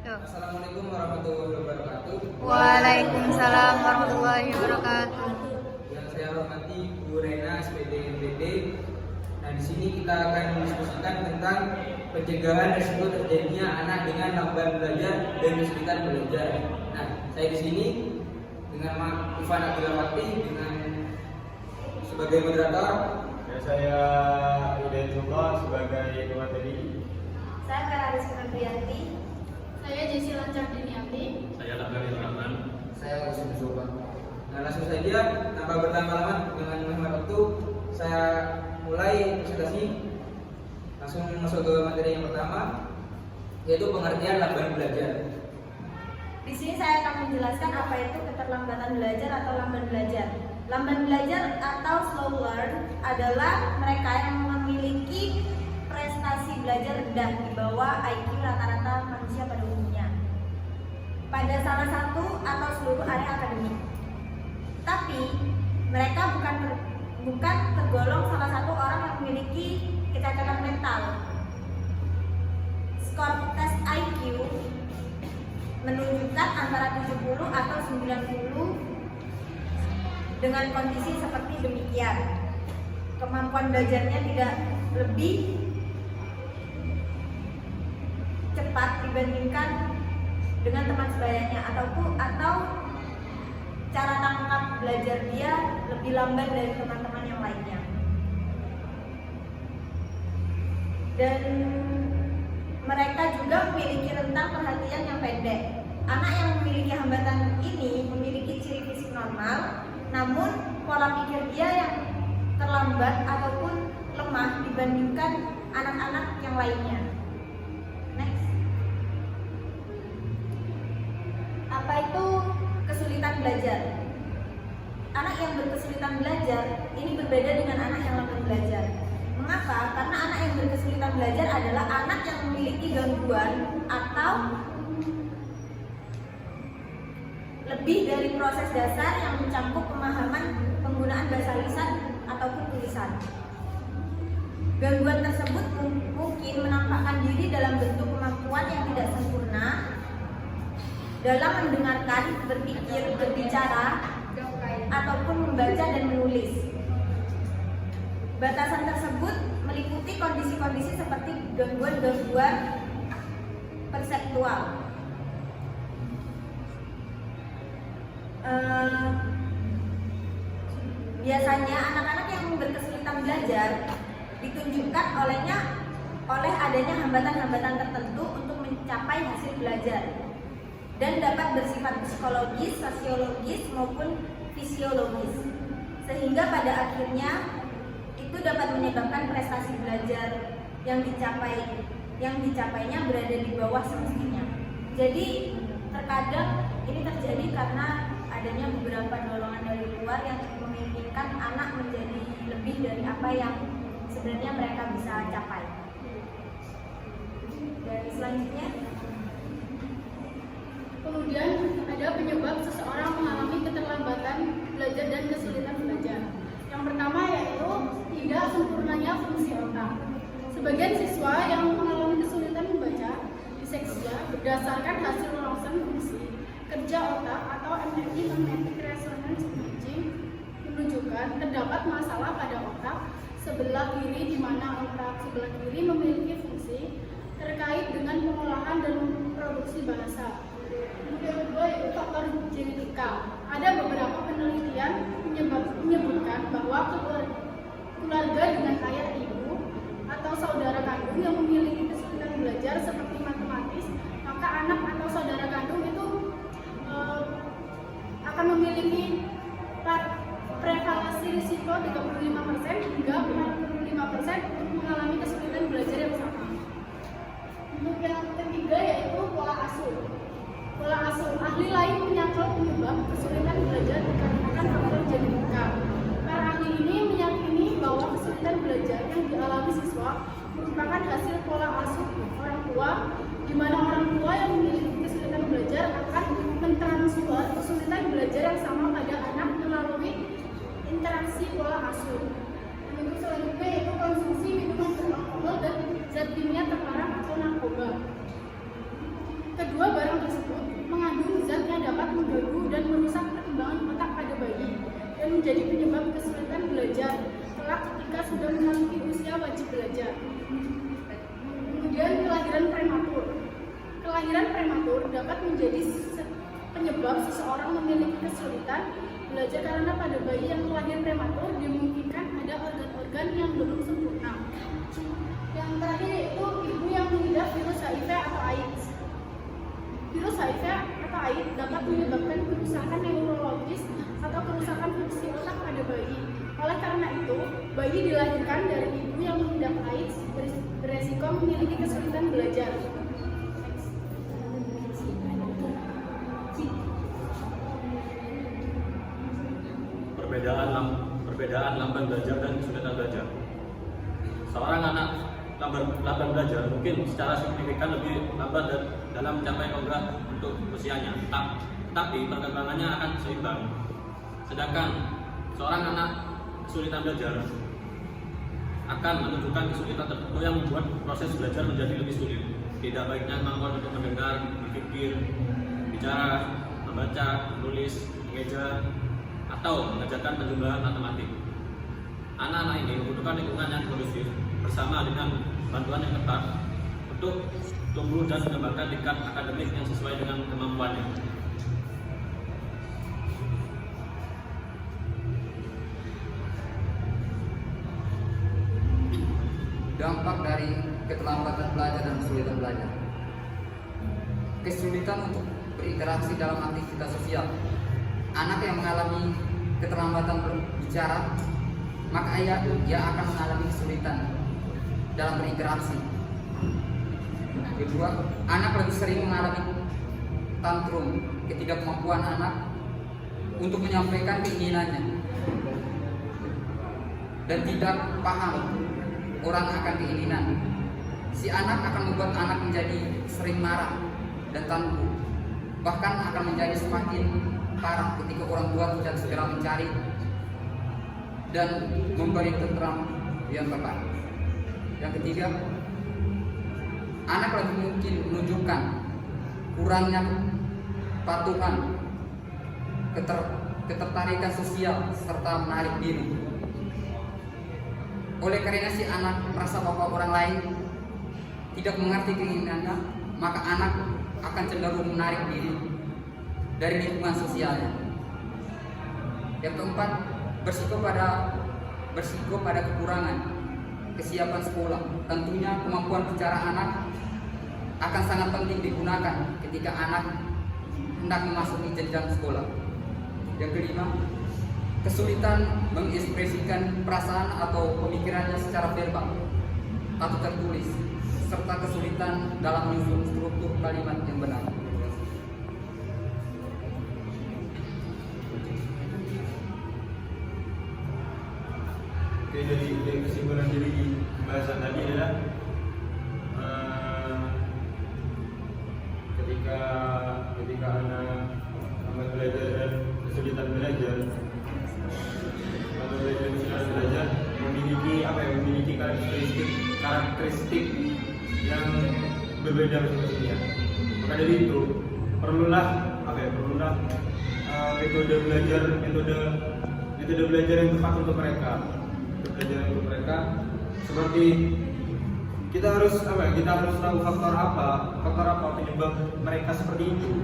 Assalamualaikum warahmatullahi wabarakatuh. Waalaikumsalam warahmatullahi wabarakatuh. Yang saya hormati Bu Rena, SPD MPD. Nah, di sini kita akan mendiskusikan tentang pencegahan risiko terjadinya anak dengan lamban belajar dan kesulitan belajar. Nah, saya di sini dengan Ivan Abdullah Fakti dengan sebagai moderator. Saya Hidayat Zulfa sebagai pemateri. Saya Kararis Febrianti. Saya Jesse Lancar Diniati. Saya Lakari Rahman. Saya Usin Soba. Nah, langsung saja tanpa berlama-lama dengan menghemat waktu, saya mulai presentasi. Langsung masuk ke materi yang pertama, yaitu pengertian lamban belajar. Di sini saya akan menjelaskan apa itu keterlambatan belajar atau lamban belajar. Lamban belajar atau slow learn adalah mereka yang memiliki prestasi belajar rendah di bawah IQ rata-rata manusia pada umumnya pada salah satu atau seluruh area akademik. Tapi mereka bukan tergolong salah satu orang yang memiliki kecacatan mental. Skor tes IQ menunjukkan antara 70 atau 90 dengan kondisi seperti demikian. Kemampuan belajarnya tidak lebih cepat dibandingkan dengan teman sebayanya atau cara tangkap belajar dia lebih lamban dari teman-teman yang lainnya. Dan mereka juga memiliki rentang perhatian yang pendek. Anak yang memiliki hambatan ini memiliki ciri fisik normal, namun pola pikir dia yang terlambat ataupun lemah dibandingkan anak-anak yang lainnya. Next. Apa itu kesulitan belajar? Anak yang berkesulitan belajar ini berbeda dengan anak yang lamban belajar. Mengapa? Karena anak yang berkesulitan belajar adalah anak yang memiliki gangguan atau lebih dari proses dasar yang mencakup pemahaman penggunaan bahasa lisan ataupun tulisan. Gangguan tersebut mungkin menampakkan diri dalam bentuk kemampuan yang tidak sempurna dalam mendengarkan, berpikir, berbicara, ataupun membaca dan menulis. Batasan tersebut meliputi kondisi-kondisi seperti gangguan-gangguan perseptual. Biasanya anak-anak yang berkesulitan belajar ditunjukkan oleh adanya hambatan-hambatan tertentu untuk mencapai hasil belajar dan dapat bersifat psikologis, sosiologis maupun fisiologis, sehingga pada akhirnya itu dapat menyebabkan prestasi belajar yang dicapainya berada di bawah semestinya. Jadi terkadang ini terjadi karena adanya beberapa dorongan dari luar yang memimpikan anak menjadi lebih dari apa yang sebenarnya mereka bisa capai. Dan selanjutnya, Kemudian ada penyebab seseorang mengalami keterlambatan belajar dan kesulitan belajar. Yang pertama yaitu tidak sempurnanya fungsi otak. Sebagian siswa yang mengalami kesulitan membaca disleksia berdasarkan hasil ronsen fungsi kerja otak atau MRI magnetic resonance imaging menunjukkan terdapat masalah pada otak sebelah kiri, di mana otak sebelah kiri memiliki fungsi terkait dengan pengolahan dan memproduksi bahasa. Kemudian kedua yaitu faktor genetika. Ada beberapa penelitian menyebutkan bahwa keluarga dengan ayah ibu atau saudara kandung yang memiliki kesulitan belajar seperti matematis, maka anak atau saudara kandung itu akan memiliki prevalensi risiko 35% hingga 45% untuk mengalami kesulitan belajar yang sama. Untuk yang ketiga yaitu pola asuh. Pola asuh, ahli lain menyangkut penyebab kesulitan belajar dikarenakan faktor genetika. Para ahli ini meyakini bahwa kesulitan belajar yang dialami siswa merupakan hasil pola asuh orang tua, di mana orang tua yang memiliki kesulitan belajar akan mentransfer kesulitan belajar yang sama pada anak melalui interaksi pola asuh. Untuk selanjutnya yaitu konsumsi minuman beralkohol dan zat kimia terlarang atau narkoba. Kedua, dapat mengganggu dan merusak perkembangan otak pada bayi dan menjadi penyebab kesulitan belajar kelak ketika sudah memasuki usia wajib belajar. Kemudian kelahiran prematur. Kelahiran prematur dapat menjadi penyebab seseorang memiliki kesulitan belajar karena pada bayi yang lahir prematur dimungkinkan ada organ-organ yang belum sempurna. Yang terakhir yaitu ibu yang mengidap virus HIV atau AIDS. Virus HIV atau AIDS dapat menyebabkan kerusakan neurologis atau kerusakan fungsi otak pada bayi. Oleh karena itu, bayi dilahirkan dari ibu yang mengidap AIDS beresiko memiliki kesulitan belajar. Perbedaan lamban belajar dan kesulitan belajar. Seorang anak lamban belajar mungkin secara signifikan lebih lambat dalam mencapai progres untuk usianya, tetapi perkembangannya akan seimbang. Sedangkan seorang anak kesulitan belajar akan menunjukkan kesulitan tertentu yang membuat proses belajar menjadi lebih sulit. Tidak baiknya kemampuan untuk mendengar, berpikir, bicara, membaca, menulis, mengeja, atau mengajarkan penjumlahan matematik. Anak-anak ini membutuhkan lingkungan yang kondusif bersama dengan bantuan yang ketat untuk tumbuh dan mengembangkan tingkat akademik yang sesuai dengan kemampuannya. Dampak dari keterlambatan belajar dan kesulitan belajar. Kesulitan untuk berinteraksi dalam aktivitas sosial. Anak yang mengalami keterlambatan berbicara, maka ia akan mengalami kesulitan dalam berinteraksi. Kedua, anak lebih sering mengalami tantrum, ketidakmampuan anak untuk menyampaikan keinginannya dan tidak paham orang akan keinginan. Si anak akan membuat anak menjadi sering marah dan tangguh, bahkan akan menjadi semakin parah ketika orang tua tidak segera mencari dan memberi terang yang tepat. Yang ketiga, anak lebih mungkin menunjukkan kurangnya kepatuhan, ketertarikan sosial, serta menarik diri. Oleh karena si anak merasa bahwa orang lain tidak mengerti keinginannya, maka anak akan cenderung menarik diri dari lingkungan sosialnya. Yang keempat, bersiko pada kekurangan kesiapan sekolah. Tentunya kemampuan bicara anak akan sangat penting digunakan ketika anak hendak memasuki jenjang sekolah. Yang kelima, kesulitan mengekspresikan perasaan atau pemikirannya secara verbal atau tertulis, serta kesulitan dalam menyusun struktur kalimat yang benar. Oke, dari kesimpulan dari pembahasan tadi adalah ketika anak lambat belajar dan kesulitan belajar, memiliki karakteristik yang berbeda masing-masingnya. Maka dari itu perlulah metode belajar yang tepat untuk mereka. Seperti kita harus tahu faktor apa penyebab mereka seperti itu.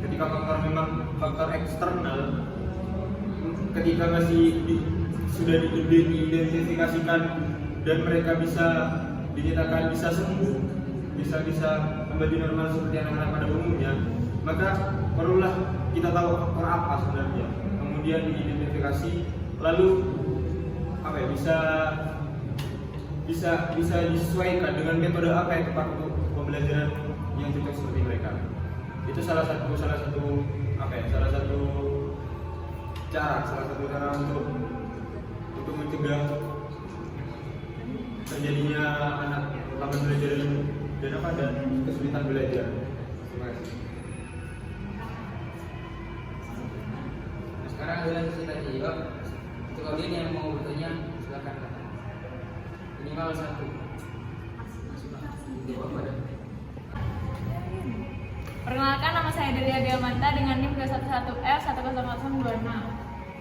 Ketika memang faktor eksternal, ketika sudah diidentifikasikan dan mereka bisa dinyatakan bisa sembuh, bisa kembali normal seperti anak-anak pada umumnya, maka perlulah kita tahu faktor apa sebenarnya, kemudian diidentifikasi, lalu bisa disesuaikan dengan metode apa yang tepat untuk pembelajaran yang cocok seperti mereka. Itu salah satu cara untuk mencegah terjadinya anak lambat belajar dan kesulitan belajar. Terima kasih. Nah, sekarang adalah sesi tanya jawab. Untuk kalian yang mau bertanya, silakan. Minimal satu. Jawab pada. Perkenalkan, nama saya Delia Diamanta dengan NIM 211F10026.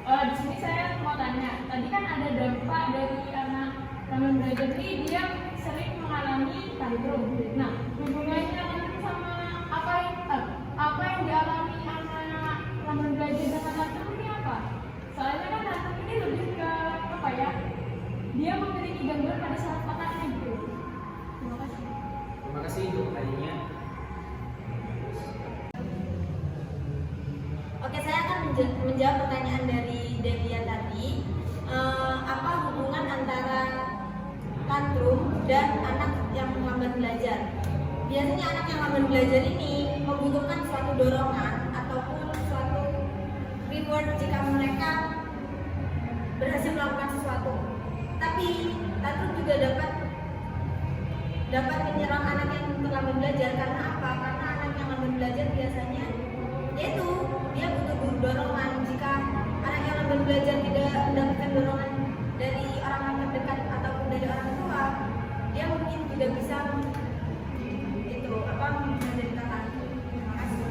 Di sini saya mau tanya, tadi kan ada dampak dari anak lamban belajar ini, dia sering mengalami tantrum. Nah, hubungannya tantrum sama apa yang dialami anak lamban belajar dengan tantrum ini apa? Soalnya kan tantrum ini lebih ke apa ya? Dia memiliki gangguan pada saraf otaknya gitu. Terima kasih. Terima kasih untuk pertanyaannya. Oke, saya akan menjawab pertanyaan dari Delia tadi. Apa hubungan antara tantrum dan anak yang lamban belajar? Biasanya anak yang lamban belajar ini membutuhkan suatu dorongan ataupun suatu reward jika mereka berhasil melakukan sesuatu. Tapi tantrum juga dapat menyerang anak yang lamban belajar. Karena apa? Karena anak yang lamban belajar biasanya yaitu dia butuh dorongan. Jika anak yang lamban belajar tidak mendapatkan dorongan dari orang terdekat ataupun dari orang tua, dia mungkin tidak bisa menjadi tantrum. Terima kasih.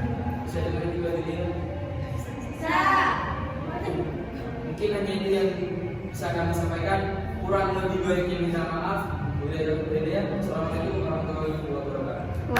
Bisa dengar juga dia. Bisa. Mungkin hanya itu yang bisa kami sampaikan. Kurang lebih baiknya minta maaf. Assalamualaikum warahmatullahi wabarakatuh.